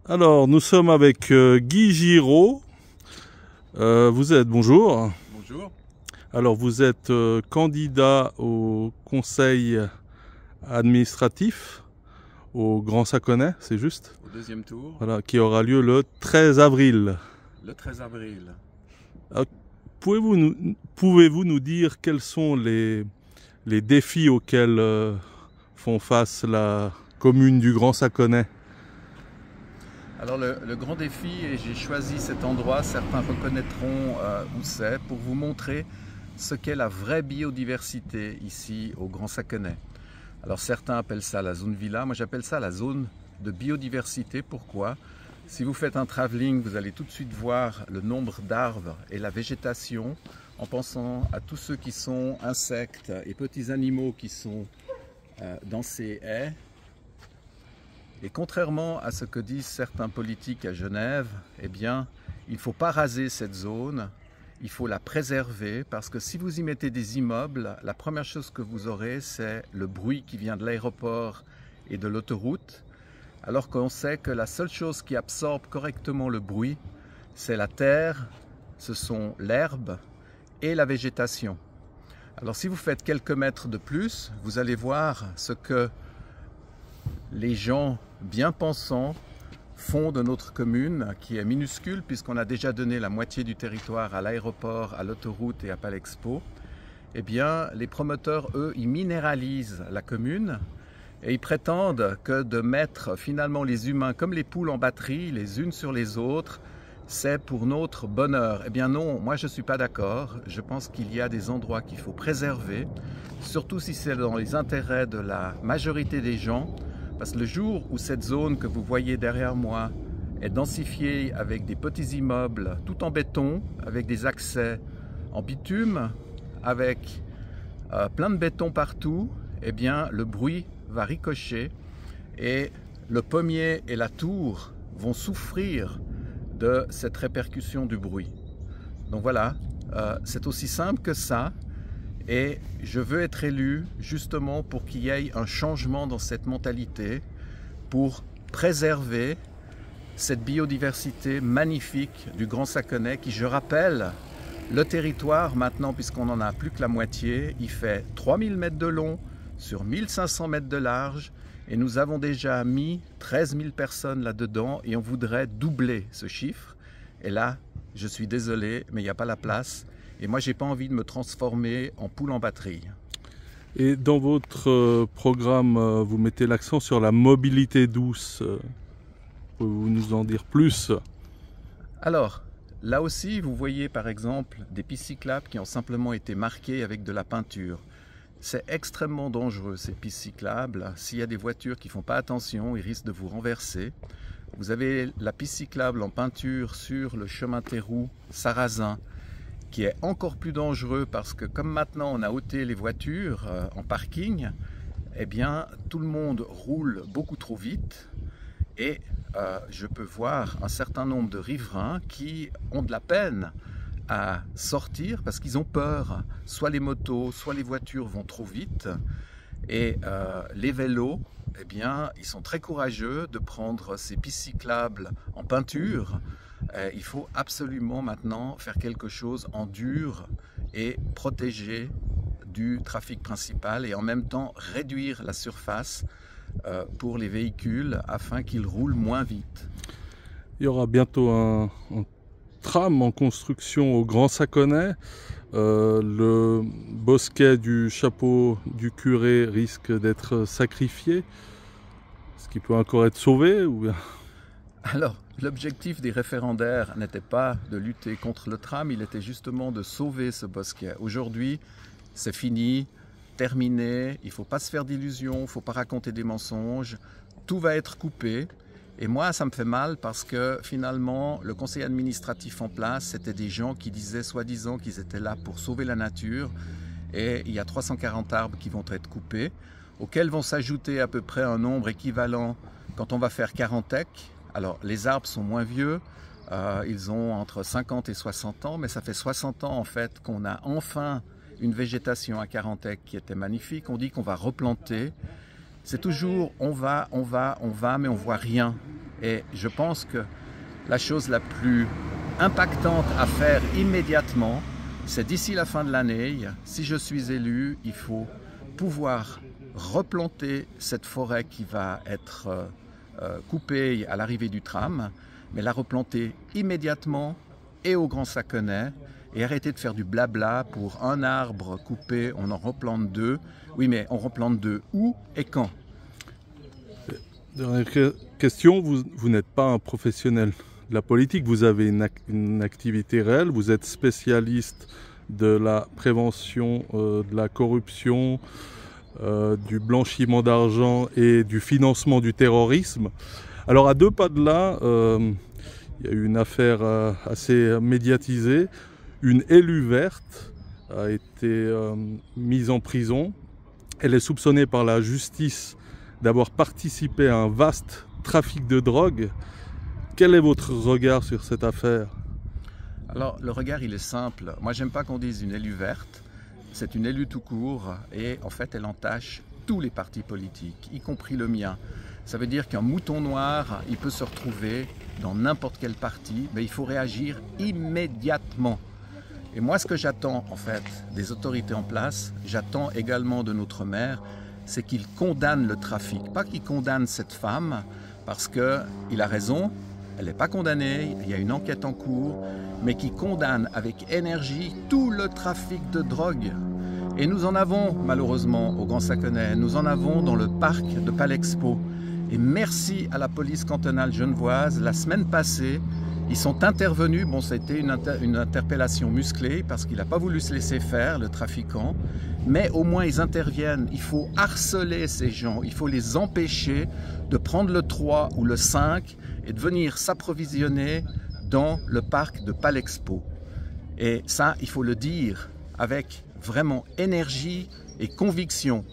Alors, nous sommes avec Guy Giraud. Bonjour. Bonjour. Alors, vous êtes candidat au conseil administratif au Grand Saconnet, c'est juste? Au deuxième tour, Voilà, qui aura lieu le 13 avril. le 13 avril. Alors, pouvez-vous nous dire quels sont les défis auxquels font face la commune du Grand Saconnet? Alors le grand défi, et j'ai choisi cet endroit, certains reconnaîtront où c'est, pour vous montrer ce qu'est la vraie biodiversité ici au Grand Saconnet. Alors certains appellent ça la zone villa, moi j'appelle ça la zone de biodiversité. Pourquoi? Si vous faites un travelling, vous allez tout de suite voir le nombre d'arbres et la végétation, en pensant à tous ceux qui sont insectes et petits animaux qui sont dans ces haies. Et contrairement à ce que disent certains politiques à Genève, eh bien, il ne faut pas raser cette zone, il faut la préserver, parce que si vous y mettez des immeubles, la première chose que vous aurez, c'est le bruit qui vient de l'aéroport et de l'autoroute, alors qu'on sait que la seule chose qui absorbe correctement le bruit, c'est la terre, ce sont l'herbe et la végétation. Alors si vous faites quelques mètres de plus, vous allez voir ce que les gens bien pensants font de notre commune, qui est minuscule puisqu'on a déjà donné la moitié du territoire à l'aéroport, à l'autoroute et à Palexpo. Eh bien, les promoteurs, eux, ils minéralisent la commune et ils prétendent que de mettre finalement les humains comme les poules en batterie, les unes sur les autres, c'est pour notre bonheur. Eh bien non, moi je ne suis pas d'accord. Je pense qu'il y a des endroits qu'il faut préserver, surtout si c'est dans les intérêts de la majorité des gens. Parce que le jour où cette zone que vous voyez derrière moi est densifiée avec des petits immeubles tout en béton, avec des accès en bitume, avec plein de béton partout, eh bien le bruit va ricocher et le pommier et la tour vont souffrir de cette répercussion du bruit. Donc voilà, c'est aussi simple que ça. Et je veux être élu justement pour qu'il y ait un changement dans cette mentalité, pour préserver cette biodiversité magnifique du Grand Saconnet qui, je rappelle, le territoire maintenant, puisqu'on n'en a plus que la moitié, il fait 3000 mètres de long sur 1500 mètres de large et nous avons déjà mis 13 000 personnes là-dedans et on voudrait doubler ce chiffre. Et là, je suis désolé, mais il n'y a pas la place. Et moi, je n'ai pas envie de me transformer en poule en batterie. Et dans votre programme, vous mettez l'accent sur la mobilité douce. Pouvez-vous nous en dire plus? Alors, là aussi, vous voyez par exemple des pistes cyclables qui ont simplement été marquées avec de la peinture. C'est extrêmement dangereux ces pistes cyclables. S'il y a des voitures qui ne font pas attention, ils risquent de vous renverser. Vous avez la piste cyclable en peinture sur le chemin Théroux Sarrazin, qui est encore plus dangereux parce que comme maintenant on a ôté les voitures en parking, eh bien tout le monde roule beaucoup trop vite et je peux voir un certain nombre de riverains qui ont de la peine à sortir parce qu'ils ont peur. Soit les motos, soit les voitures vont trop vite et les vélos, eh bien, ils sont très courageux de prendre ces pistes cyclables en peinture. Il faut absolument maintenant faire quelque chose en dur et protéger du trafic principal et en même temps réduire la surface pour les véhicules afin qu'ils roulent moins vite. Il y aura bientôt un tram en construction au Grand Saconnet. Le bosquet du chapeau du curé risque d'être sacrifié. Est-ce qu'il peut encore être sauvé ou bien... Alors, l'objectif des référendaires n'était pas de lutter contre le tram, il était justement de sauver ce bosquet. Aujourd'hui, c'est fini, terminé, il ne faut pas se faire d'illusions, il ne faut pas raconter des mensonges, tout va être coupé. Et moi, ça me fait mal parce que finalement, le conseil administratif en place, c'était des gens qui disaient soi-disant qu'ils étaient là pour sauver la nature. Et il y a 340 arbres qui vont être coupés, auxquels vont s'ajouter à peu près un nombre équivalent quand on va faire 40 hectares. Alors, les arbres sont moins vieux, ils ont entre 50 et 60 ans, mais ça fait 60 ans en fait qu'on a enfin une végétation à 40 hectares qui était magnifique. On dit qu'on va replanter. C'est toujours on va, mais on voit rien. Et je pense que la chose la plus impactante à faire immédiatement, c'est d'ici la fin de l'année, si je suis élu, il faut pouvoir replanter cette forêt qui va être coupée à l'arrivée du tram, mais la replanter immédiatement et au Grand Saconnet, et arrêter de faire du blabla pour un arbre coupé, on en replante deux. Oui, mais on replante deux où et quand? Dernière question, vous n'êtes pas un professionnel de la politique, vous avez une activité réelle, vous êtes spécialiste de la prévention de la corruption, du blanchiment d'argent et du financement du terrorisme. Alors à 2 pas de là, il y a eu une affaire assez médiatisée. Une élue verte a été mise en prison. Elle est soupçonnée par la justice d'avoir participé à un vaste trafic de drogue. Quel est votre regard sur cette affaire? Alors le regard il est simple. Moi j'aime pas qu'on dise une élue verte. C'est une élue tout court et en fait elle entache tous les partis politiques, y compris le mien. Ça veut dire qu'un mouton noir, il peut se retrouver dans n'importe quel parti, mais il faut réagir immédiatement. Et moi, ce que j'attends en fait des autorités en place, j'attends également de notre maire, c'est qu'il condamne le trafic. Pas qu'il condamne cette femme, parce qu'il a raison, elle n'est pas condamnée, il y a une enquête en cours, mais qui condamne avec énergie tout le trafic de drogue. Et nous en avons malheureusement au Grand Saconnet, nous en avons dans le parc de Palexpo. Et merci à la police cantonale genevoise, la semaine passée, ils sont intervenus, bon c'était une interpellation musclée parce qu'il n'a pas voulu se laisser faire, le trafiquant, mais au moins ils interviennent, il faut harceler ces gens, il faut les empêcher de prendre le 3 ou le 5 et de venir s'approvisionner dans le parc de Palexpo. Et ça, il faut le dire avec vraiment énergie et conviction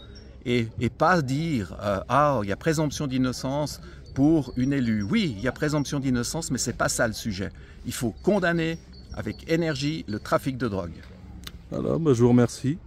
et pas dire ah, il y a présomption d'innocence pour une élue. Oui, il y a présomption d'innocence, mais ce n'est pas ça le sujet. Il faut condamner avec énergie le trafic de drogue. Voilà, je vous remercie.